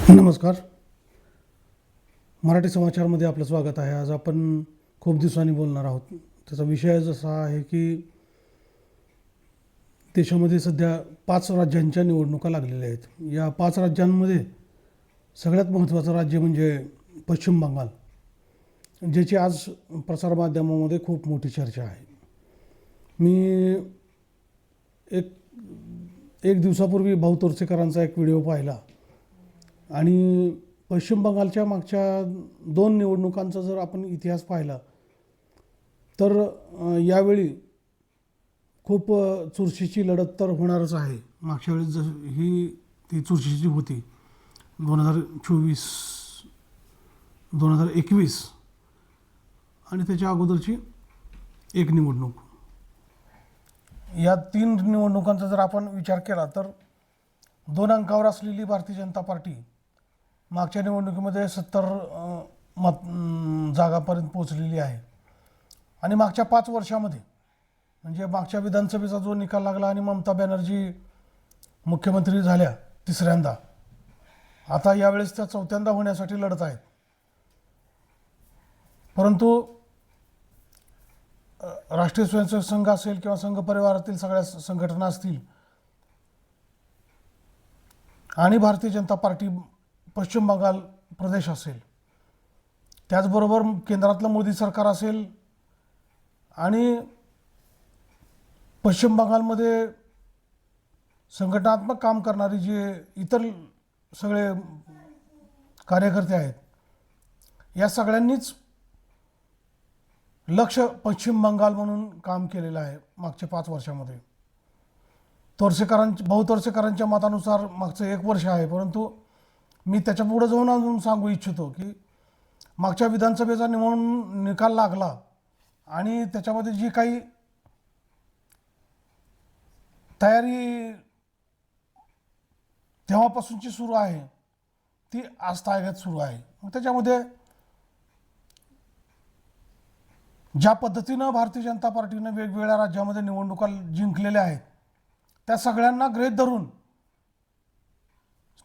नमस्कार. मराठी समाचारमध्ये आपलं स्वागत आहे. आज आपण खूप दिवसांनी बोलणार आहोत. त्याचा विषय जसा आहे की देशामध्ये सध्या 5 राज्यांच्या निवडणुका लागलेल्या आहेत. या 5 राज्यांमध्ये सगळ्यात महत्त्वाचं राज्य म्हणजे पश्चिम बंगाल, ज्याची आज प्रसारमाध्यमामध्ये खूप मोठी चर्चा आहे. मी एक एक दिवसापूर्वी भाऊ तोरसेकरांचा एक व्हिडिओ पाहिला आणि पश्चिम बंगालच्या मागच्या 2 निवडणुकांचा जर आपण इतिहास पाहिला तर यावेळी खूप चुरशीची लढत तर होणारच आहे. मागच्या वेळेस ही ती चुरशीची होती 2024, 2021 आणि त्याच्या अगोदरची एक निवडणूक. या 3 निवडणुकांचा जर आपण विचार केला तर 2 अंकावर असलेली भारतीय जनता पार्टी मागच्या निवडणुकीमध्ये 70 जागापर्यंत पोहोचलेली आहे. आणि मागच्या 5 वर्षामध्ये म्हणजे मागच्या विधानसभेचा जो निकाल लागला आणि ममता बॅनर्जी मुख्यमंत्री झाल्या तिसऱ्यांदा, आता यावेळेस त्या चौथ्यांदा होण्यासाठी लढत आहेत. परंतु राष्ट्रीय स्वयंसेवक संघ असेल किंवा संघ परिवारातील सगळ्या संघटना असतील आणि भारतीय जनता पार्टी पश्चिम बंगाल प्रदेश असेल, त्याचबरोबर केंद्रातलं मोदी सरकार असेल आणि पश्चिम बंगालमध्ये संघटनात्मक काम करणारी जे इतर सगळे कार्यकर्ते आहेत, या सगळ्यांनीच लक्ष पश्चिम बंगाल म्हणून काम केलेलं आहे मागच्या 5 वर्षामध्ये. भाऊ तोरसेकरांच्या मतानुसार मागचं 1 वर्ष आहे, परंतु मी त्याच्या पुढे जाऊन अजून सांगू इच्छितो की मागच्या विधानसभेचा निकाल लागला आणि त्याच्यामध्ये जी काही तयारी तेव्हापासूनची सुरू आहे ती आजतागायत सुरू आहे. मग त्याच्यामध्ये ज्या पद्धतीनं भारतीय जनता पार्टीनं वेगवेगळ्या राज्यामध्ये निवडणुका जिंकलेल्या आहेत, त्या सगळ्यांना गृहीत धरून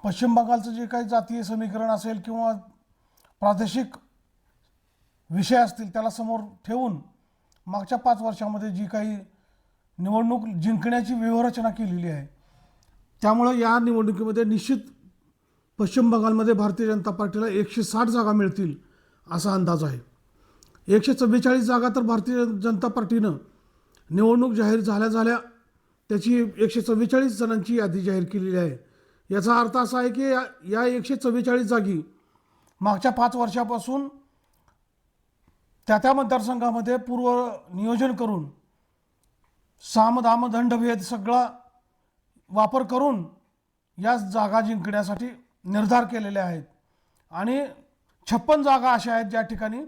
पश्चिम बंगालचं जे काही जातीय समीकरण असेल किंवा प्रादेशिक विषय असतील त्याला समोर ठेवून मागच्या 5 वर्षामध्ये जी काही निवडणूक जिंकण्याची व्यूहरचना केलेली आहे, त्यामुळे या निवडणुकीमध्ये निश्चित पश्चिम बंगालमध्ये भारतीय जनता पार्टीला 160 जागा मिळतील असा अंदाज आहे. 144 जागा तर भारतीय जनता पार्टीनं निवडणूक जाहीर झाल्या त्याची 144 जणांची यादी जाहीर केलेली आहे. याचा अर्थ असा आहे की या 144 जागी मागच्या 5 वर्षापासून त्या मतदारसंघामध्ये पूर्व नियोजन करून साम दाम दंडभेद सगळा वापर करून या जागा जिंकण्यासाठी निर्धार केलेले आहेत. आणि 56 जागा अशा आहेत ज्या ठिकाणी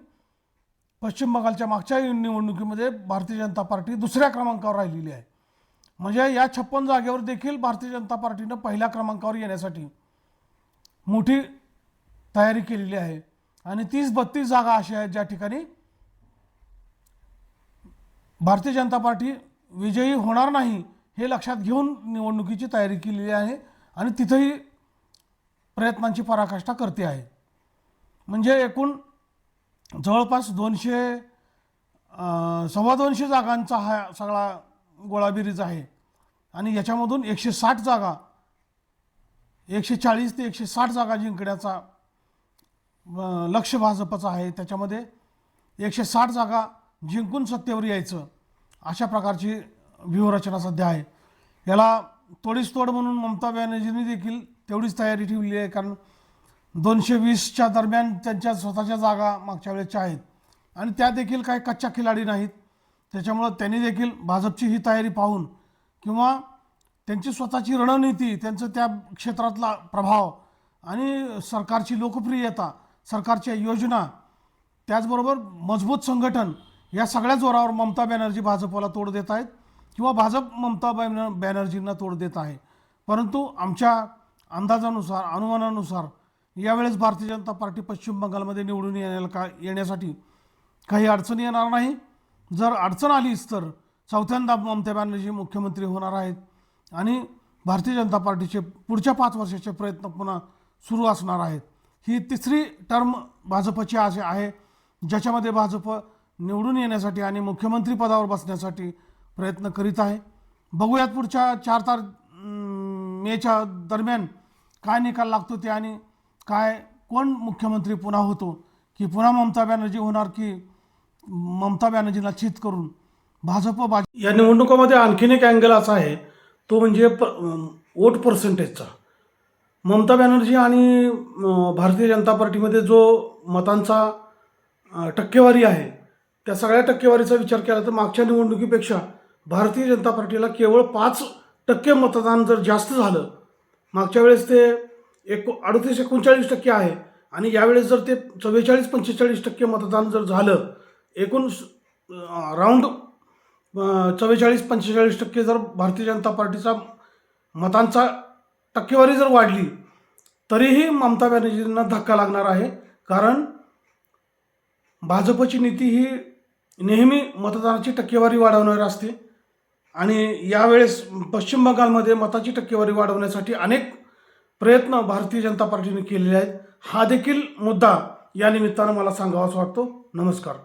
पश्चिम बंगालच्या मागच्या निवडणुकीमध्ये भारतीय जनता पार्टी दुसऱ्या क्रमांकावर राहिलेली आहे. म्हणजे या 56 जागेवर देखील भारतीय जनता पार्टीनं पहिल्या क्रमांकावर येण्यासाठी मोठी तयारी केलेली आहे. आणि 30-32 जागा अशा आहेत ज्या ठिकाणी भारतीय जनता पार्टी विजयी होणार नाही हे लक्षात घेऊन निवडणुकीची तयारी केलेली आहे आणि तिथेही प्रयत्नांची पराकाष्ठा करते आहे. म्हणजे एकूण जवळपास 200-250 जागांचा हा सगळा गोळाबेरीज आहे. आणि याच्यामधून 160 जागा 140 ते 160 जागा जिंकण्याचा लक्ष्य भाजपचं आहे. त्याच्यामध्ये 160 जागा जिंकून सत्तेवर यायचं अशा प्रकारची व्यूहरचना सध्या आहे. याला तोडीस तोड म्हणून ममता बॅनर्जींनी देखील तेवढीच तयारी ठेवली आहे, कारण 220च्या दरम्यान त्यांच्या स्वतःच्या जागा मागच्या वेळेच्या आहेत आणि त्या देखील काही कच्च्या खिलाडी नाहीत. त्याच्यामुळं त्यांनी देखील भाजपची ही तयारी पाहून किंवा त्यांची स्वतःची रणनीती, त्यांचं त्या क्षेत्रातला प्रभाव आणि सरकारची लोकप्रियता, सरकारच्या योजना, त्याचबरोबर मजबूत संघटन, या सगळ्या जोरावर ममता बॅनर्जी भाजपला तोड देत आहेत किंवा भाजप ममता बॅनर्जींना तोड देत आहे. परंतु आमच्या अंदाजानुसार, अनुमानानुसार यावेळेस भारतीय जनता पार्टी पश्चिम बंगालमध्ये निवडून येण्यासाठी काही अडचण येणार नाही. जर अडचण आलीच तर चौथ्यांदा ममता बॅनर्जी मुख्यमंत्री होणार आहेत आणि भारतीय जनता पार्टीचे पुढच्या 5 वर्षाचे प्रयत्न पुन्हा सुरू असणार आहेत. ही तिसरी टर्म भाजपची आज आहे, ज्याच्यामध्ये भाजप निवडून येण्यासाठी आणि मुख्यमंत्री पदावर बसण्यासाठी प्रयत्न करीत आहे. बघूयात पुढच्या 4 मेच्या दरम्यान काय निकाल लागतो ते, आणि काय कोण मुख्यमंत्री पुन्हा होतो, की पुन्हा ममता बॅनर्जी होणार, की ममता बॅनर्जीला चित करून भाजप या निवडणुकामध्ये आणखीन एक अँगल असा आहे, तो म्हणजे वोट पर्सेंटेजचा. ममता बॅनर्जी आणि भारतीय जनता पार्टीमध्ये जो मतांचा टक्केवारी आहे, त्या सगळ्या टक्केवारीचा विचार केला तर मागच्या निवडणुकीपेक्षा भारतीय जनता पार्टीला केवळ 5% मतदान जर जास्त झालं, मागच्या वेळेस ते 38-39% आहे आणि यावेळेस जर ते 44-45% मतदान जर झालं, एकूण राऊंड 44-45% जर भारतीय जनता पार्टीचा मतांचा टक्केवारी जर वाढली, तरीही ममता बॅनर्जींना धक्का लागणार आहे. कारण भाजपची नीती ही नेहमी मतदानाची टक्केवारी वाढवणारी असते आणि यावेळेस पश्चिम बंगालमध्ये मताची टक्केवारी वाढवण्यासाठी अनेक प्रयत्न भारतीय जनता पार्टीने केलेले आहेत. हा देखील मुद्दा या निमित्तानं मला सांगावासा वाटतो. नमस्कार.